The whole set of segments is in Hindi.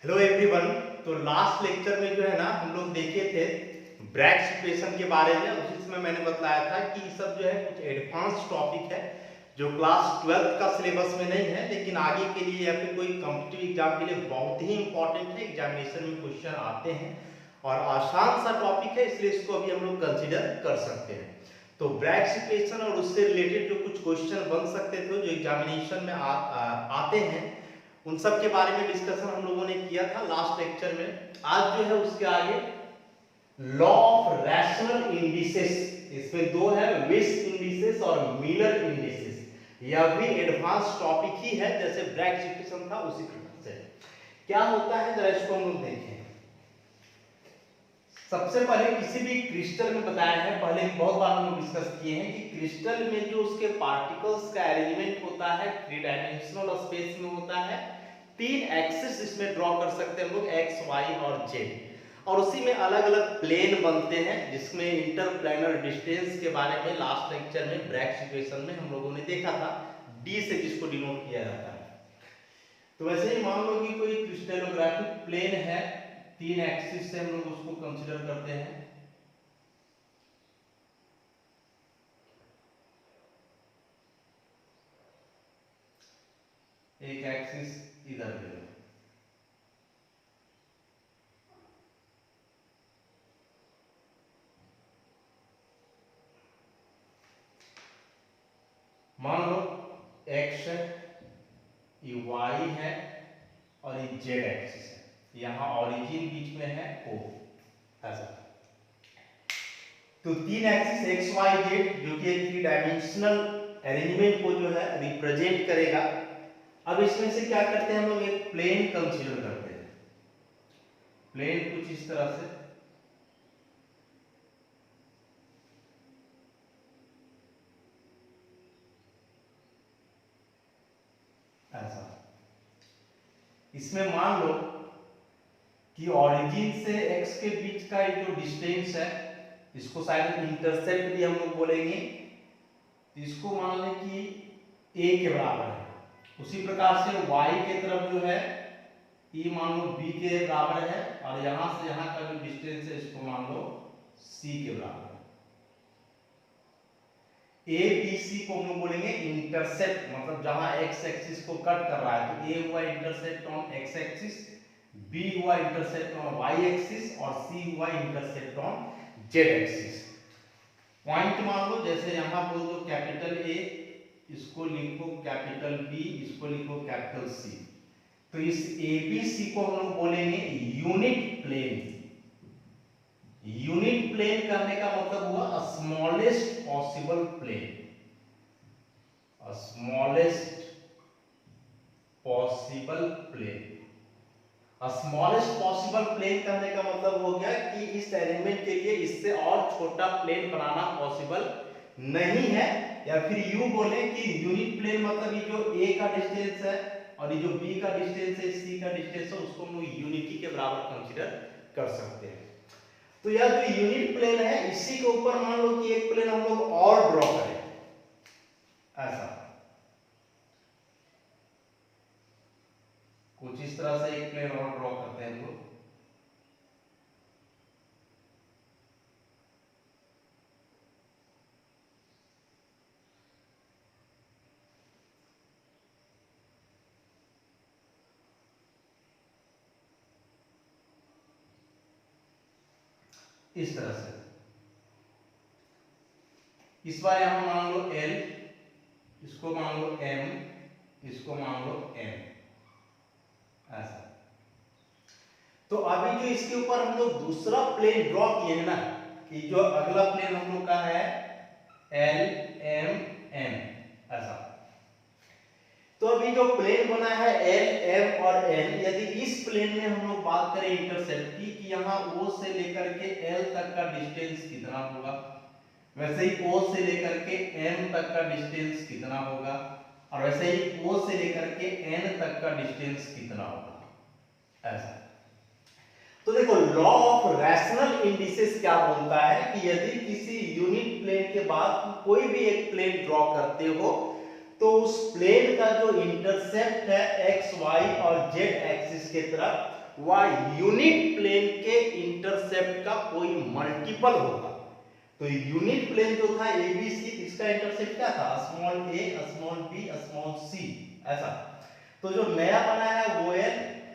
Hello everyone. तो लास्ट लेक्चर में जो है ना हम लोग देखे थे ब्रैग्स इक्वेशन के बारे में। उसी समय मैंने बताया था कि ये सब जो है कुछ एडवांस टॉपिक है जो क्लास 12th का सिलेबस में नहीं है, लेकिन आगे के लिए या फिर कोई कॉम्पिटिटिव एग्जाम के लिए बहुत ही इंपॉर्टेंट है। एग्जामिनेशन में क्वेश्चन आते हैं और आसान सा टॉपिक है, इसलिए इसको अभी हम लोग कंसिडर कर सकते हैं। तो ब्रैग्स इक्वेशन और उससे रिलेटेड जो कुछ क्वेश्चन बन सकते थे जो एग्जामिनेशन में आते हैं, उन सब के बारे में डिस्कशन हम लोगों ने किया था लास्ट लेक्चर में। आज जो है उसके आगे लॉ ऑफ रैशनल इंडिसेस, इसमें दो है, विस इंडिसेस और मिलर इंडिसेस। यह भी एडवांस टॉपिक ही है, जैसे ब्रैग्स इक्वेशन था उसी प्रकार से। क्या होता है जरा इसको हम लोग देखें। सबसे पहले किसी भी क्रिस्टल में बताया है, पहले बहुत बार हम लोग डिस्कस किए हैं कि क्रिस्टल में जो उसके पार्टिकल्स का अरेंजमेंट होता है थ्री डायमेंशनल स्पेस में होता है। तीन एक्सिस इसमें ड्रॉ कर सकते हैं हम लोग, एक्स वाई और जेड, और उसी में अलग अलग प्लेन बनते हैं, जिसमें इंटरप्लेनर डिस्टेंस के बारे में लास्ट लेक्चर में ब्रैग्स इक्वेशन में हम लोगों ने देखा था, डी से जिसको डिनोट किया जाता है। तो वैसे ही मान लो कि कोई क्रिस्टलोग्राफिक प्लेन है, तीन एक्सिस से हम लोग उसको कंसीडर करते हैं। एक एक्सिस इधर ले लो, मान लो एक्स है, ये वाई है और ये जेड एक्सिस है। यहां ओरिजिन बीच में है ओ, ऐसा। तो तीन एक्सिस एक्स वाई जेड जो कि एक थ्री डायमेंशनल अरेंजमेंट को जो है रिप्रेजेंट करेगा। अब इसमें से क्या करते हैं हम लोग, एक प्लेन कंसीडर करते हैं। प्लेन कुछ इस तरह से, ऐसा। इसमें मान लो कि ओरिजिन से एक्स के बीच का जो डिस्टेंस है, इसको शायद इंटरसेप्ट भी हम लोग बोलेंगे। इसको मान लें कि ए के बराबर है। उसी प्रकार से y के तरफ जो है e मान लो b के बराबर है, और यहां से यहां का जो डिस्टेंस है इसको मान लो c के बराबर है। ए बी सी को हम लोग बोलेंगे इंटरसेप्ट, मतलब जहां x एक्सिस को कट कर रहा है, तो a हुआ intercept on x axis, b हुआ इंटरसेप्ट ऑन y एक्सिस और c हुआ intercept on z axis. Point मान लो, जैसे यहां बोल दो कैपिटल A, इसको लिखो कैपिटल B, इसको लिखो कैपिटल C। तो इस ABC को हम लोग बोलेंगे यूनिट प्लेन। यूनिट प्लेन कहने का मतलब हुआ smallest possible plane. Smallest possible plane. Smallest possible plane कहने का मतलब हो गया कि इस एलिमेंट के लिए इससे और छोटा प्लेन बनाना पॉसिबल नहीं है। या फिर यूं बोले कि यूनिट प्लेन मतलब ये जो a का डिस्टेंस है और ये जो b का डिस्टेंस है, c का डिस्टेंस है, उसको हम लोग यूनिटी के बराबर कंसीडर कर सकते हैं। तो यह जो यूनिट प्लेन है, इसी के ऊपर मान लो कि एक प्लेन हम लोग और ड्रॉ करें, ऐसा कुछ इस तरह से एक प्लेन और ड्रॉ करते हैं हम लोग। इस तरह से, इस बार यहां मान लो L, इसको मान लो M, इसको मान लो N, ऐसा। तो अभी जो इसके ऊपर हम लोग दूसरा प्लेन ड्रॉ किए हैं ना, कि जो अगला प्लेन हम लोग का है L M N, ऐसा। तो अभी जो प्लेन बना है L M और N, यदि इस प्लेन में हम लोग बात करें इंटरसेप्ट की, कि यहाँ O से लेकर के L तक का डिस्टेंस कितना होगा, वैसे ही O से लेकर के M तक का डिस्टेंस कितना होगा, और वैसे ही O से लेकर के N तक का डिस्टेंस कितना होगा, ऐसा। तो देखो लॉ ऑफ रैशनल इंडिसेस क्या बोलता है कि यदि किसी यूनिट प्लेन के बाद कोई भी एक प्लेन ड्रॉ करते हो, तो उस प्लेन का जो इंटरसेप्ट है एक्स वाई और जेड एक्सिस के तरफ, वह यूनिट प्लेन के इंटरसेप्ट का कोई मल्टीपल होगा। तो यूनिट प्लेन जो था ABC, इसका इंटरसेप्ट क्या था? Small a, small b, small c, ऐसा। तो जो नया बना है OL,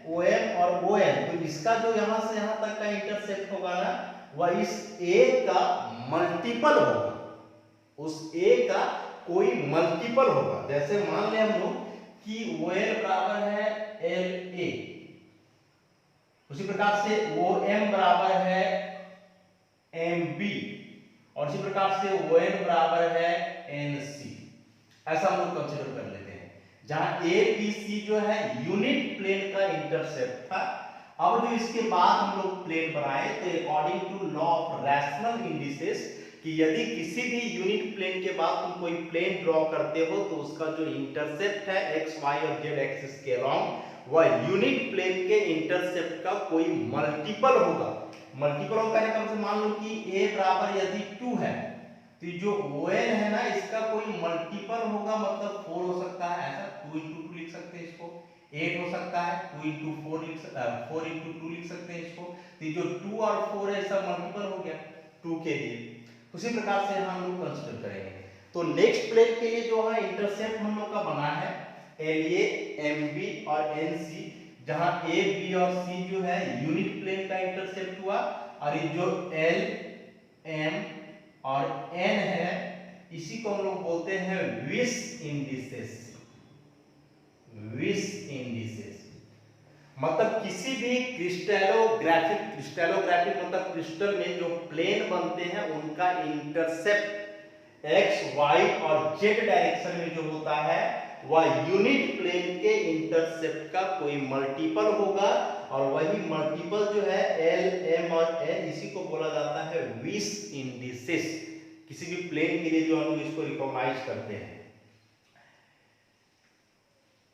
OM और ON, तो इसका जो यहां से यहां तक का इंटरसेप्ट होगा ना, वह इस A का मल्टीपल होगा, उस A का कोई मल्टीपल होगा। जैसे मान ले हम लोग कि OL बराबर है LA, उसी प्रकार से OM बराबर है MB, और इसी प्रकार से ON बराबर है NC। ऐसा हम लोग कंसीडर कर लेते हैं, जहां ABC जो है यूनिट प्लेन का इंटरसेप्ट था। अब जो इसके बाद हम लोग प्लेन बनाए, तो according to law of rational indices, कि यदि किसी भी यूनिट प्लेन के बाद तुम कोई प्लेन ड्रॉ करते हो, तो उसका जो इंटरसेप्ट है x, y और z एक्सिस के अलोंग, वह यूनिट प्लेन के इंटरसेप्ट का कोई मल्टीपल होगा। मल्टीपल होगा का मतलब मान लो कि a बराबर यदि 2 है, तो जो ON है ना, इसका कोई मल्टीपल होगा, मतलब 4 हो सकता है, ऐसा 2 into 2 लिख सकते हैं इसको, 8 हो सकता है, 2 into 4 4 into 2 लिख सकते हैं इसको। तो जो 2 और 4 है, इसका मल्टीपल हो गया 2 के लिए। उसी प्रकार से हम लोग कंसीडर करेंगे। तो नेक्स्ट प्लेन के लिए जो है इंटरसेप्ट हम लोग का बना है LA, MB और NC, जहां A, B और C जो है यूनिट प्लेन का इंटरसेप्ट हुआ, और ये जो L, M और N है, इसी को हम लोग बोलते हैं विस इंडिसेस। विस इंडिसेस मतलब किसी भी क्रिस्टलोग्राफिक मतलब क्रिस्टल में जो प्लेन बनते हैं, उनका इंटरसेप्ट x, y और z डायरेक्शन में जो होता है, वह यूनिट प्लेन के इंटरसेप्ट का कोई मल्टीपल होगा, और वही मल्टीपल जो है L, M और N, इसी को बोला जाता है विस इंडिसेस। किसी भी प्लेन के लिए जो हम इसको रिकॉग्नाइज करते हैं।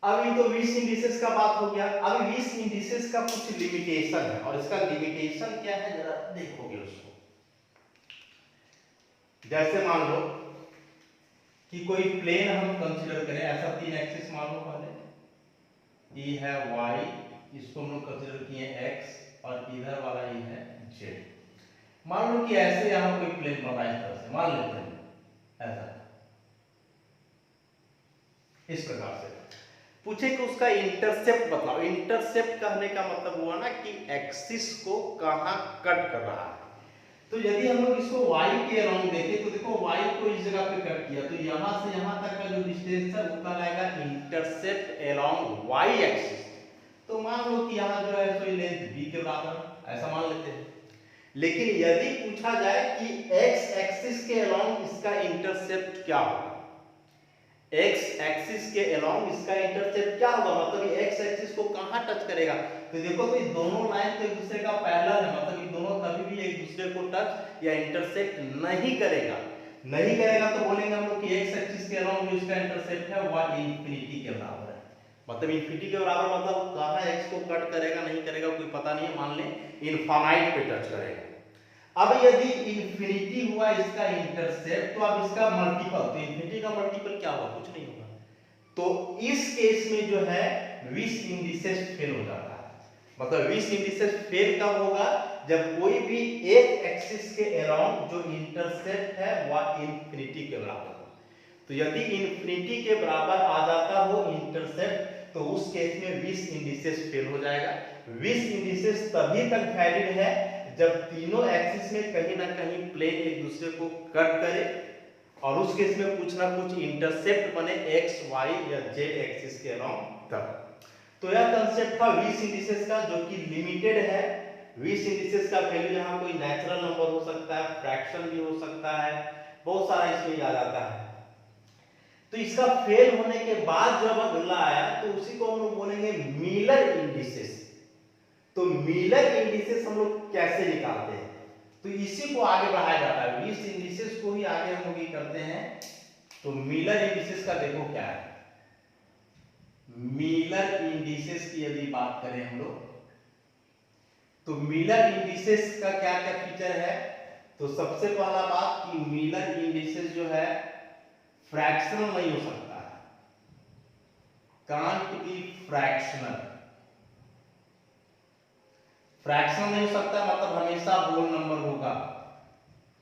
अभी तो विस इंडिसेस का बात हो गया। अभी विस इंडिसेस का कुछ लिमिटेशन है, और इसका लिमिटेशन क्या है जरा देखोगे उसको। जैसे मान लो कि कोई प्लेन हम कंसीडर करें, ऐसा 3 एक्सिस मान लो, पहले ये है y, इसको हम लोग कंसीडर किए x, और इधर वाला ये है z। मान लो कि ऐसे यहां कोई प्लेन बना है, इस तरह से मान लेते हैं, ऐसा इस प्रकार से। पूछे कि उसका इंटरसेप्ट बताओ। इंटरसेप्ट कहने का मतलब हुआ ना कि एक्सिस को कहां कट कर रहा है। तो यदि हम लोग इसको y के अलोंग देखें, तो देखो y को इस जगह पे कट किया, तो यहां से यहां तक का जो डिस्टेंस है वो कहलाएगा इंटरसेप्ट अलोंग y एक्सिस। तो मान लो कि यहां जो है सो लेंथ b के बराबर, ऐसा मान लेते हैं। लेकिन यदि पूछा जाए कि x एक्सिस के अलोंग इसका इंटरसेप्ट क्या होगा, x एक्सिस के अलोंग इसका इंटरसेप्ट क्या होगा, मतलब ये x एक्सिस को कहां टच करेगा। तो देखो, तो ये दोनों लाइन तो एक दूसरे का पैरेलल है, मतलब ये दोनों कभी भी एक दूसरे को टच या इंटरसेक्ट नहीं करेगा। नहीं करेगा तो बोलेंगे हम लोग कि x एक्सिस के अलोंग जो इसका इंटरसेप्ट है वह इंफिनिटी के बराबर है। मतलब इंफिनिटी के बराबर मतलब कहां x को कट करेगा नहीं करेगा कोई पता नहीं है, मान ले इनफाइनाइट पे टच करेगा। अब यदि इंफिनिटी हुआ इसका इंटरसेप्ट, तो अब इसका मल्टीपल, तो इंफिनिटी का मल्टीपल क्या होगा, कुछ नहीं होगा। तो इस केस में जो है विस इंडिसेस फेल हो जाता है। मतलब विस इंडिसेस फेल कब होगा, जब कोई भी एक एक्सिस के अराउंड जो इंटरसेप्ट है वह इंफिनिटी के बराबर हो। तो यदि इंफिनिटी के बराबर आ जाता हो इंटरसेप्ट, तो उस केस में विस इंडिसेस फेल हो जाएगा। विस इंडिसेस तभी तक वैलिड है जब तीनों एक्सिस में कहीं ना कहीं प्लेन एक दूसरे को कट करे, और उस केस में कुछ ना कुछ इंटरसेप्ट बने x, y या z एक्सिस के अलोंग तब। तो यह कंसेप्ट था विस इंडिसेस का, जो कि लिमिटेड है। विस इंडिसेस का वैल्यू यहाँ कोई नेचुरल नंबर हो सकता है, फ्रैक्शन भी हो सकता है, बहुत सारा इसमें आ जाता है। तो इसका फेल होने के बाद जब अगला आया, तो उसी को हम लोग बोलेंगे मिलर इंडिसेस। तो मिलर इंडिसेस हम लोग कैसे निकालते हैं, तो इसी को आगे बढ़ाया जाता है, विस इंडिसेस को ही आगे हम लोग ये करते हैं। तो मिलर इंडिसेस का देखो क्या है। मिलर इंडिसेस की यदि बात करें हम लोग, तो मिलर इंडिसेस का क्या क्या फीचर है। तो सबसे पहला बात कि मिलर इंडिसेस जो है फ्रैक्शनल नहीं हो सकता है, कांट बी फ्रैक्शनल। फ्रैक्शन नहीं हो सकता, मतलब हमेशा होल नंबर होगा,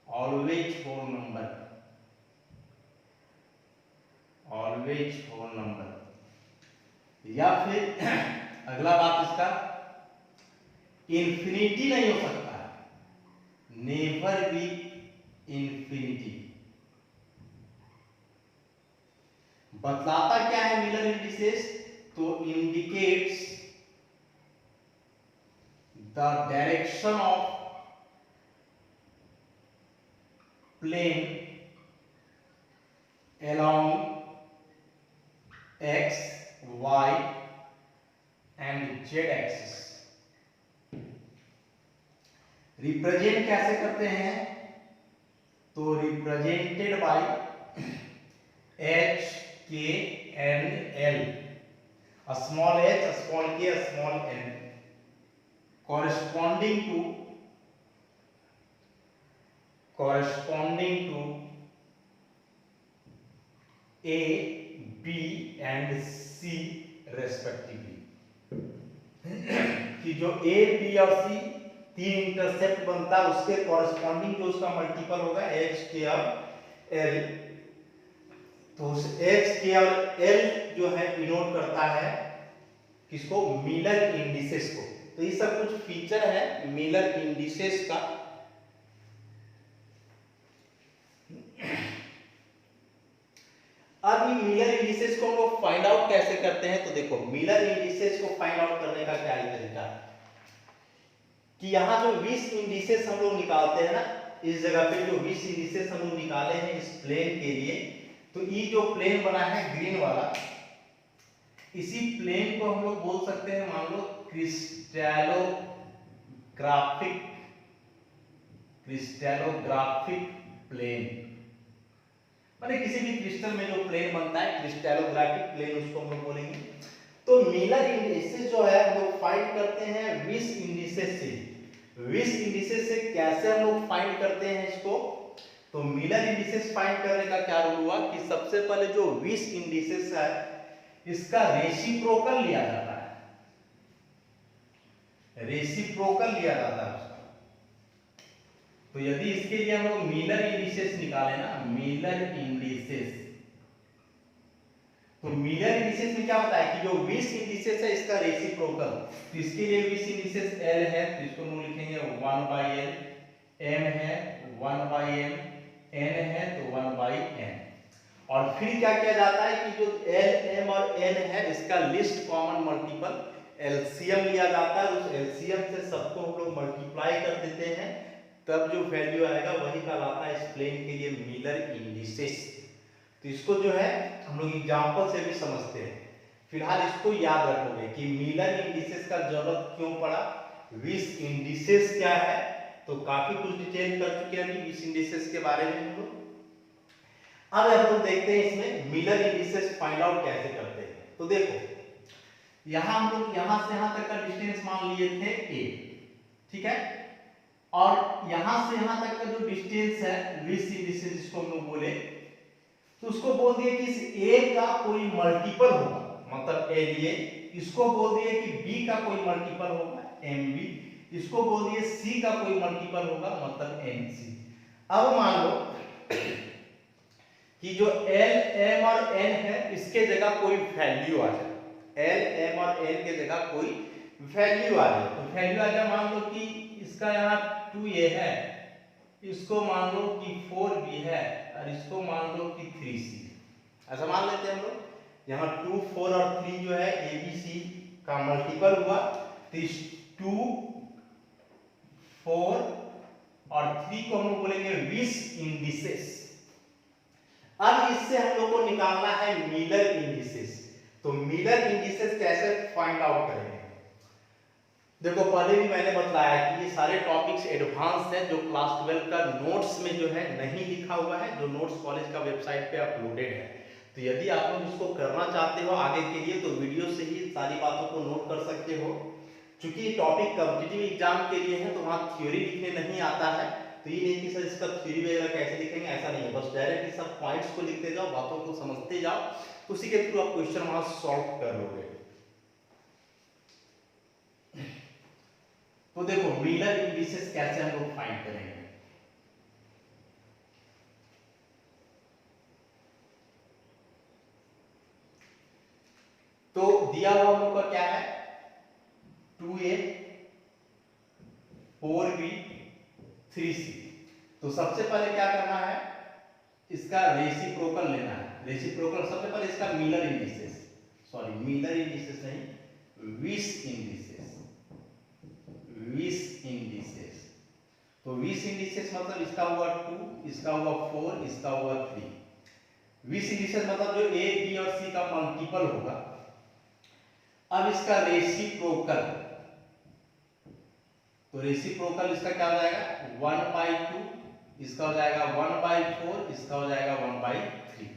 always whole number, always whole number. या फिर अगला बात इसका, इंफिनिटी नहीं हो सकता, नेवर बी इंफिनिटी। बतलाता क्या है मिलर इंडिसेस, तो indicates the direction of plane along x, y and z axis। Represent कैसे करते हैं, तो represented by h, k and l, small h, small k, small n, corresponding to A, B and C respectively। कि जो A, B और C तीन इंटरसेप्ट बनता है, उसके कॉरेस्पॉन्डिंग जो उसका मल्टीपल होगा H, K और L, तो उस H, K और L जो है डिनोट करता है किसको, मिलर इंडिसेस को। तो ये सब कुछ फीचर है मिलर इंडिसेस का। अब ये मिलर इंडिसेस को हम लोग फाइंड आउट कैसे करते हैं, तो देखो मिलर इंडिसेस को फाइंड आउट करने का क्या तरीका कि यहाँ जो 20 इंडिसेस हम लोग निकालते हैं ना, इस जगह पे जो 20 इंडिसेस हम लोग निकाले हैं इस प्लेन के लिए, तो ये जो प्लेन बना है ग्रीन वाला, इसी प्लेन को हम लोग बोल सकते हैं मान लो क्रिस्टलोग्राफिक प्लेन, माने किसी भी क्रिस्टल में जो प्लेन बनता है क्रिस्टलोग्राफिक प्लेन उसको हम लोग बोलेंगे। तो मिलर इंडिसेस जो है हम लोग फाइंड करते हैं 20 इंडिसेस से। 20 इंडिसेस से कैसे हम लोग फाइंड करते हैं इसको, तो मिलर इंडिसेस फाइंड करने का क्या रूल हुआ कि सबसे पहले जो 20 इंडिसेस है इसका रेसिप्रोकल लिया जाता है, रेसिप्रोकल लिया जाता है उसका। तो यदि इसके लिए हम लोग मिलर इंडिसेस निकालें ना, मिलर इंडिसेस, तो मिलर इंडिसेस में क्या होता है कि जो 20 इंडिसेस है इसका रेसिप्रोकल, तो इसके लिए 20 इंडिसेस L है तो इसको हम लिखेंगे 1/L, M है 1/M, N है तो 1/N। और फिर क्या किया जाता है कि जो L, M और N है इसका लिस्ट कॉमन मल्टीपल एलसीएम लिया जाता है, उस एलसीएम से सबको हम लोग मल्टीप्लाई कर देते हैं, तब जो वैल्यू आएगा वही कहलाता है इस प्लेन के लिए मिलर इंडिसेस। तो इसको जो है हम लोग एग्जांपल से भी समझते हैं, फिलहाल इसको याद रखोगे कि मिलर इंडिसेस का जरूरत क्यों पड़ा, 20 इंडिसेस क्या है, तो काफी कुछ डिटेल कर चुके हैं अभी 20 इंडिसेस के बारे में हम लोग। अब हम लोग देखते हैं इसमें मिलर इंडिसेस फाइंड आउट कैसे करते हैं। तो देखो यहां हम लोग यहां से यहां तक का डिस्टेंस मान लिए थे a, ठीक है, और यहां से यहां तक का जो डिस्टेंस है 20 इंडिसेस जिसको हम लोग बोले, तो उसको बोल दिए कि इस a का कोई मल्टीपल होगा, मतलब a लिए, इसको बोल दिए कि b का कोई मल्टीपल होगा mb, इसको बोल दिए c का कोई मल्टीपल होगा मतलब nc। अब मान लो कि जो L, M और N है इसके जगह कोई वैल्यू आ जाए, L, M और N के जगह कोई वैल्यू आ जाए, तो वैल्यू आ जाए मान लो कि इसका यहाँ 2a है, इसको मान लो कि 4b है और इसको मान लो कि 3c, ऐसा मान लेते हैं हम लोग। यहाँ 2, 4 और 3 जो है ABC का मल्टीपल हुआ, तो इस 2, 4 और 3 को हम लोग बोलेंगे 20 इंडिसेस। अब इससे हम लोग को निकालना है मिलर इंडिसेस। तो मिलर इंडिसेस कैसे फाइंड आउट करेंगे, देखो पहले भी मैंने बताया कि ये सारे टॉपिक्स एडवांस हैं जो क्लास 12 का नोट्स में जो है नहीं लिखा हुआ है, जो नोट्स कॉलेज का वेबसाइट पे अपलोडेड है। तो यदि आप लोग इसको करना चाहते हो आगे के लिए तो वीडियो से ही सारी बातों को नोट कर सकते हो। चूंकि ये टॉपिक कॉम्पिटिटिव एग्जाम के लिए है तो वहाँ थ्योरी लिखने नहीं आता है, तो ये नहीं कि सर इसका थ्योरी वगैरह कैसे लिखेंगे, ऐसा नहीं है, बस डायरेक्टली सब पॉइंट्स को लिखते जाओ, बातों को समझते जाओ, तो उसी के थ्रू आप क्वेश्चन वहां सॉल्व कर लोगे। तो देखो मिलर इंडिसेस कैसे हम लोग फाइंड करेंगे। तो दिया हुआ हम लोग का क्या है 2a 4b 3c। तो सबसे पहले क्या करना है इसका रेसिप्रोकल लेना है। रेसिप्रोकल सबसे पहले इसका Miller indices, sorry Miller indices नहीं विस इंडिसेस, विस इंडिसेस। तो विस इंडिसेस मतलब इसका हुआ 2, इसका हुआ 4, इसका हुआ 3। विस इंडिसेस मतलब जो a b और c का मल्टीपल होगा। अब इसका रेसिप्रोकल, तो रेसिप्रोकल इसका क्या हो जाएगा 1/2, इसका हो जाएगा 1/4, इसका हो जाएगा 1/3।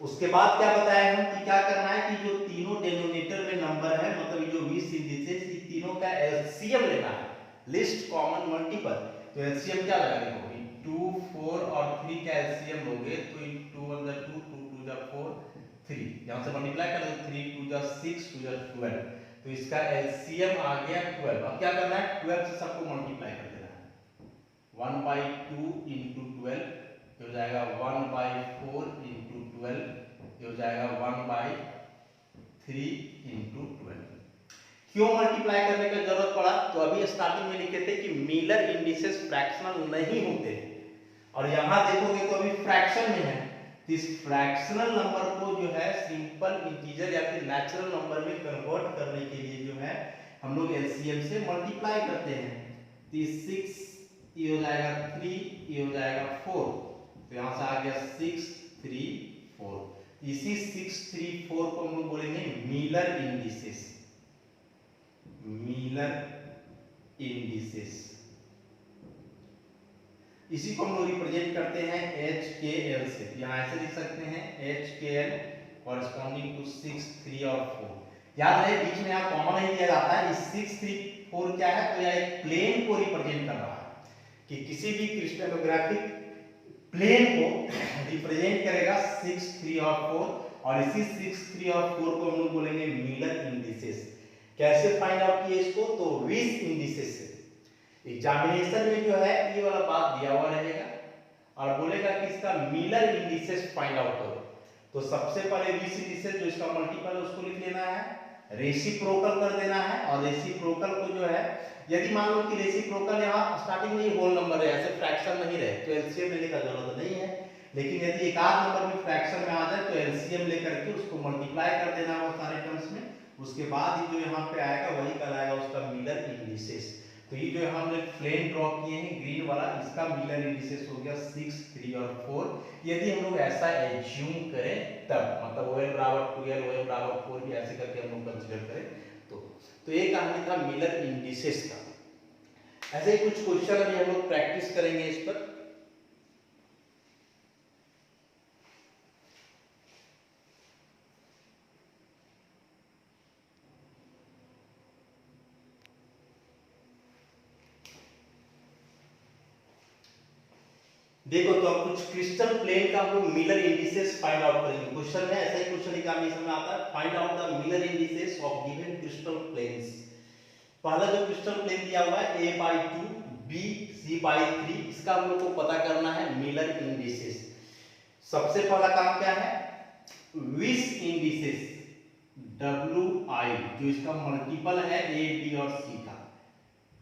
उसके बाद क्या बताया हम कि क्या करना है कि जो तीनों डिनोमिनेटर में नंबर है मतलब ये जो 20 इंडिसेस ये तीनों का एलसीएम लेना है, लिस्ट कॉमन मल्टीपल। तो एलसीएम क्या लगेगा देखो 2 4 और 3 का एलसीएम लोगे तो 2 1 2 2 2 4 3, यहां से मल्टीप्लाई कर दो 3 2 6 2 12, तो इसका एलसीएम आ गया 12। अब क्या करना है 12 से सबको मल्टीप्लाई कर देना है 1/2 into 12 ये हो जाएगा 1/4 into 12 ये हो जाएगा 1/3 into 12। क्यों मल्टीप्लाई करने का जरूरत पड़ा तो अभी स्टार्टिंग में लिखे थे कि मिलर इंडिसेस फ्रैक्शनल नहीं होते और यहां देखोगे तो अभी फ्रैक्शन में है। तो इस फ्रैक्शनल नंबर को जो है सिंपल इंटीजर या फिर नेचुरल नंबर में कन्वर्ट करने के लिए जो है हम लोग एलसीएम से मल्टीप्लाई करते हैं। तो 6 ये हो जाएगा 3, ये हो जाएगा 4, तो यहां से आ गया 6 3 4। इसी 6 3 4 को हम लोग बोलेंगे मिलर इंडिसेस, मिलर इंडिसेस। इसी को हम लोग रिप्रेजेंट करते हैं HKL से। यहाँ ऐसे लिख सकते हैं HKL कॉरेस्पॉन्डिंग टू 6 3 और 4। याद रहे बीच में यहाँ कॉमन नहीं दिया जाता है। इस 6 3 4 क्या है तो यह एक प्लेन को रिप्रेजेंट कर रहा है कि किसी भी क्रिस्टलोग्राफिक प्लेन को रिप्रेजेंट करेगा 6 3 और 4 और इसी 6 3 और 4 को हम लोग बोलेंगे मिलर इंडिसेस। कैसे फाइंड आउट किए इसको तो विस इंडिसेस से। एग्जामिनेशन में जो है ये वाला बात दिया हुआ रहेगा और बोलेगा कि इसका मिलर इंडिसेस फाइंड आउट करो। तो सबसे पहले विस इंडिसेस जो इसका मल्टीपल है उसको लिख लेना है, रेसिप्रोकल कर देना है और रेसिप्रोकल को जो है यदि मान लो कि रेसिप्रोकल यहाँ स्टार्टिंग में ही होल नंबर है ऐसे फ्रैक्शन नहीं रहे तो एलसीएम लेने का जरूरत नहीं है। लेकिन यदि एक आध नंबर में फ्रैक्शन में आ जाए तो एलसीएम लेकर के उसको मल्टीप्लाई कर देना है वो सारे टर्म्स में। उसके बाद ही जो यहाँ पे आएगा वही कहलाएगा उसका मिलर इंडिसेस। तो ये जो हमने प्लेन ड्रॉ किए हैं ग्रीन वाला इसका मिलर इंडिसेस हो गया 6 3 और 4। यदि हम लोग ऐसा एज्यूम करें तब मतलब OM बराबर 2L OM बराबर 4 भी ऐसे करके हम लोग कंसीडर करें तो ये कहानी था मिलर इंडिसेस का। ऐसे ही कुछ क्वेश्चन अभी हम लोग प्रैक्टिस करेंगे इस पर। देखो तो अब कुछ क्रिस्टल प्लेन का हम लोग मिलर इंडिसेस फाइंड आउट करेंगे। क्वेश्चन में ऐसा ही क्वेश्चन एग्जामिनेशन में आता है find out the Miller indices of given crystal planes. पहला जो क्रिस्टल प्लेन दिया हुआ है A/2 B C/3 इसका हम लोग को पता करना है मिलर इंडिसेस। सबसे पहला काम क्या है विस इंडिसेस WI जो इसका मल्टीपल है A B और C का।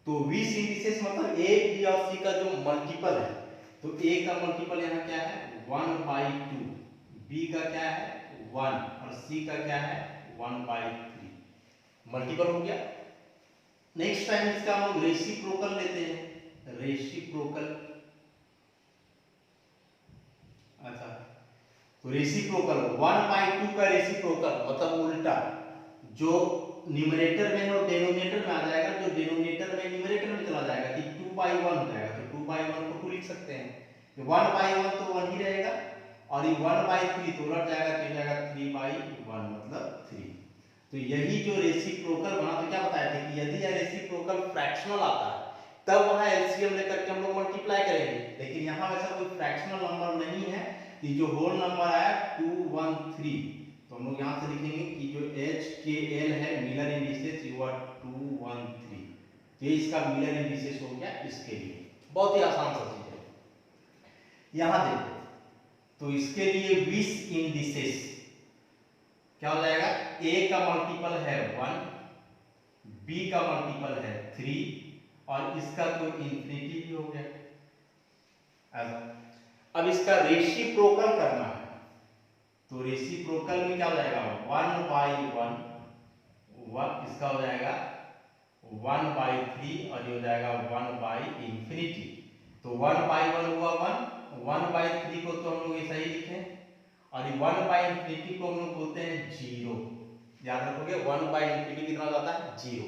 तो विस इंडिसेस मतलब A B और C का जो मल्टीपल है तो A का मल्टीपल यहाँ क्या है 1/2, B का क्या है 1 और C का क्या है 1/3 मल्टीपल हो गया। नेक्स्ट टाइम इसका हम लोग रेसिप्रोकल लेते हैं, रेसिप्रोकल। अच्छा तो रेसिप्रोकल 1/2 का रेसिप्रोकल मतलब उल्टा जो न्यूमरेटर में है वो डिनोमिनेटर में आ जाएगा, जो डिनोमिनेटर में न्यूमरेटर में चला जाएगा कि 2/1 हो जाएगा। तो 2/1 को 2 लिख सकते हैं, 1/1 तो 1 ही रहेगा और ये 1/3 तो उलट जाएगा तो जाएगा 3/1 मतलब 3। तो यही जो रेसिप्रोकल बना तो क्या बताया था कि यदि यह रेसिप्रोकल फ्रैक्शनल आता है तब वहां एलसीएम लेकर के हम लोग मल्टीप्लाई करेंगे। लेकिन यहाँ वैसा कोई फ्रैक्शनल नंबर नहीं है, ये जो होल नंबर आया 213 तो हम लोग यहाँ से लिखेंगे कि जो HKL है मिलर इंडिसेस ये हुआ 213। ये इसका मिलर इंडिसेस हो गया इसके लिए। बहुत ही आसान सा चीज है। यहां देखो तो इसके लिए 20 इंडिसेस क्या हो जाएगा, ए का मल्टीपल है 1, बी का मल्टीपल है 3 और इसका तो इंफिनिटी भी हो गया ऐसा। अब इसका रेसिप्रोकल करना है तो रेसिप्रोकल में क्या हो जाएगा 1/1 इसका हो जाएगा 1/3 और ये हो जाएगा 1/इंफिनिटी। तो 1/1 हुआ 1/3 को तो हम लोग ऐसा ही लिखे और ये 1/इंफिनिटी को हम लोग बोलते हैं 0। याद रखोगे 1/इंफिनिटी कितना हो जाता है 0।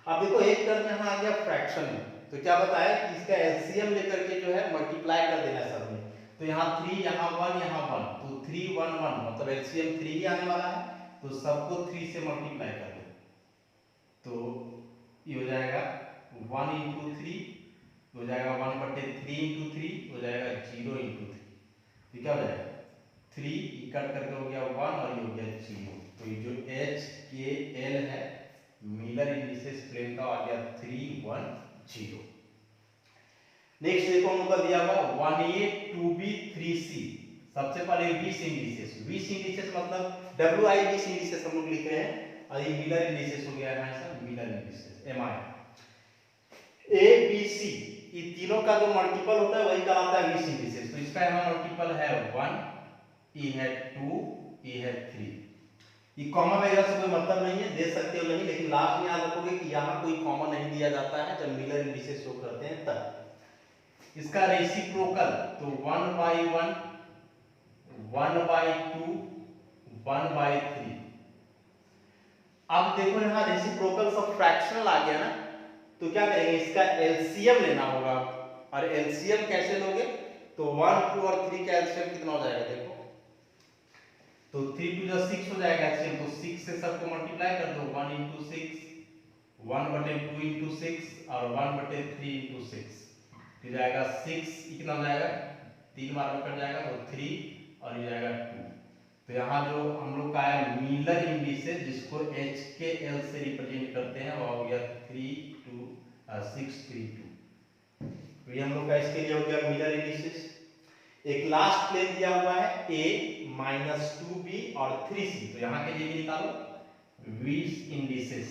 अब देखो एक टर्म यहाँ आ गया फ्रैक्शन में, तो क्या बताया कि इसका एलसीएम लेकर के जो है मल्टीप्लाई कर देना सब में। तो यहाँ 3 यहाँ 1 यहाँ 1 तो 3 1 1 मतलब एलसीएम 3 ही आने वाला है, तो सबको 3 से मल्टीप्लाई कर दो तो ये हो जाएगा 1 × 3 हो जाएगा 1/3 × 3 हो जाएगा 0 × 3। तो क्या हो जाएगा 3 कट करके हो गया 1 और ये हो गया 0। तो ये जो H K L है मिलर इंडिसेस प्लेन का आ गया 3 1 0। नेक्स्ट देखो हम लोग का दिया हुआ 1A 2B 3C। सबसे पहले 20 इंडिसेस मतलब WI 20 इंडिसेस हम लोग लिख रहे हैं और ये मिलर इंडिसेस हो गया है sir, Miller indices MI। A B C ये तीनों का जो मल्टीपल होता है वही कहलाता है 20 इंडिसेस। तो इसका यहाँ मल्टीपल है 1, ये है 2, ये है 3। ये कॉमन वगैरह से कोई मतलब नहीं है, दे सकते हो नहीं, लेकिन लास्ट में याद रखोगे कि यहाँ कोई कॉमन नहीं दिया जाता है जब मिलर इंडिसेस शो करते हैं तब। इसका रेसिप्रोकल तो 1/1 1/2 1/3। अब देखो यहाँ रेसिप्रोकल सब फ्रैक्शनल आ गया ना, तो क्या करेंगे इसका एलसीएम लेना होगा। और एलसीएम कैसे लोगे, तो 1 2 और 3 का एलसीएम कितना हो जाएगा देखो, तो 3 2 जा 6 हो जाएगा एलसीएम, तो 6 से सबको मल्टीप्लाई कर दो 1 × 6 1/2 × 6 और 1/3 × 6 हो जाएगा 6। कितना हो जाएगा 3 बार में कट जाएगा तो 3 और ये जाएगा 2। तो यहाँ जो हम लोग का है मिलर इंडिसेस जिसको HKL से रिप्रेजेंट करते हैं वो हो गया 3 2 6 3 2। तो ये हम लोग का इसके लिए हो गया मिलर इंडिसेस। एक लास्ट प्लेन दिया हुआ है A -2B और 3C। तो यहाँ के लिए भी निकालो 20 इंडिसेस।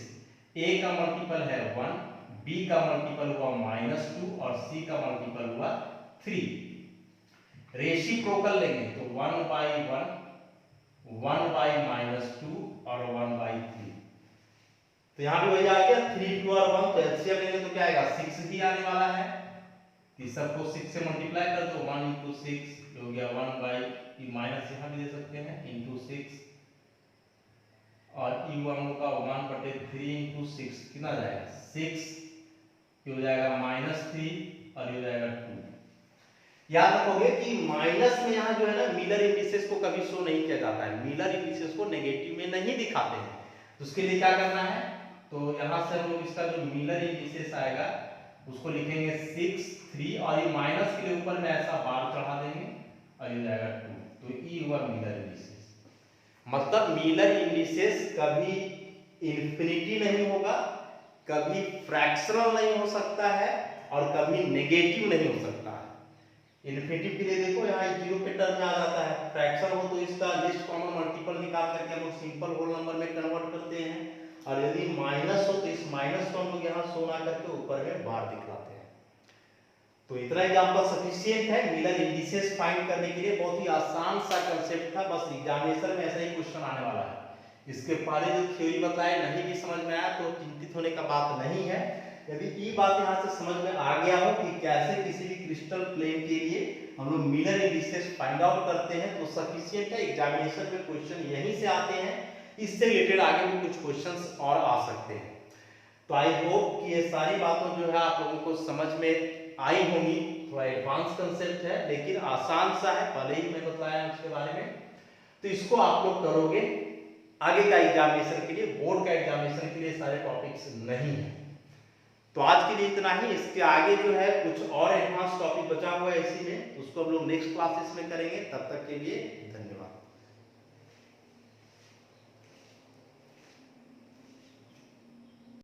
A का मल्टीपल है 1, B का मल्टीपल हुआ -2 और C का मल्टीपल हुआ 3। रेसिप्रोकल लेंगे तो 1/1 1/-2 और 1/3। तो यहाँ पे वही आ गया 3 2 और 1। तो एलसीएम लेंगे तो क्या आएगा 6 ही आने वाला है। इस सबको 6 से मल्टीप्लाई कर दो 1 × 6 हो गया 1/, माइनस यहाँ भी दे सकते हैं × 6 और ई हम लोग का 1/3 × 6 कितना जाएगा 6 हो जाएगा -3 और ये हो जाएगा 2। याद रखोगे कि माइनस में यहाँ जो है ना मिलर इंडिसेस को कभी शो नहीं किया जाता है, मिलर इंडिसेस को नेगेटिव में नहीं दिखाते हैं। तो उसके लिए क्या करना है, तो यहाँ से हम लोग इसका जो मिलर इंडिसेस आएगा उसको लिखेंगे 6 3 और ये माइनस के लिए ऊपर में ऐसा बार चढ़ा देंगे और ये जाएगा 2। तो ई हुआ मिलर इंडिसेस। मतलब मिलर इंडिसेस कभी इंफिनिटी नहीं होगा, कभी फ्रैक्शनल नहीं हो सकता है और कभी नेगेटिव नहीं हो सकता है। इन्फिनिटी के लिए देखो यहाँ 0 के टर्म में आ जाता है, फ्रैक्शन हो तो इसका लिस्ट कॉमन मल्टीपल निकाल करके हम लोग सिंपल होल नंबर में कन्वर्ट करते हैं, और यदि माइनस हो तो इस माइनस को हम लोग यहाँ शो ना करके ऊपर में बार दिखलाते हैं। तो इतना एग्जांपल सफिशिएंट है मिलर इंडिसेस फाइंड करने के लिए। बहुत ही आसान सा कंसेप्ट था, बस एग्जामिनेशन में ऐसा ही क्वेश्चन आने वाला है। इसके पहले जो थ्योरी बताए नहीं भी समझ में आया तो चिंतित होने का बात नहीं है। यदि ये बात यहाँ से समझ में आ गया हो कि कैसे किसी भी क्रिस्टल प्लेन के लिए हम लोग मिलर इंडिसेस फाइंड आउट करते हैं तो सफिशिएंट है। एग्जामिनेशन में क्वेश्चन यहीं से आते हैं, इससे रिलेटेड आगे भी कुछ क्वेश्चंस और आ सकते हैं। तो आई होप कि ये सारी बातों जो है आप लोगों को समझ में आई होंगी। थोड़ा एडवांस कंसेप्ट है लेकिन आसान सा है, पहले ही मैं बताया उसके बारे में। तो इसको आप लोग करोगे आगे का एग्जामिनेशन के लिए, बोर्ड का एग्जामिनेशन के लिए सारे टॉपिक्स नहीं है। तो आज के लिए इतना ही। इसके आगे जो है कुछ और एडवांस टॉपिक बचा हुआ है इसी में, उसको हम लोग नेक्स्ट क्लासेस में करेंगे। तब तक के लिए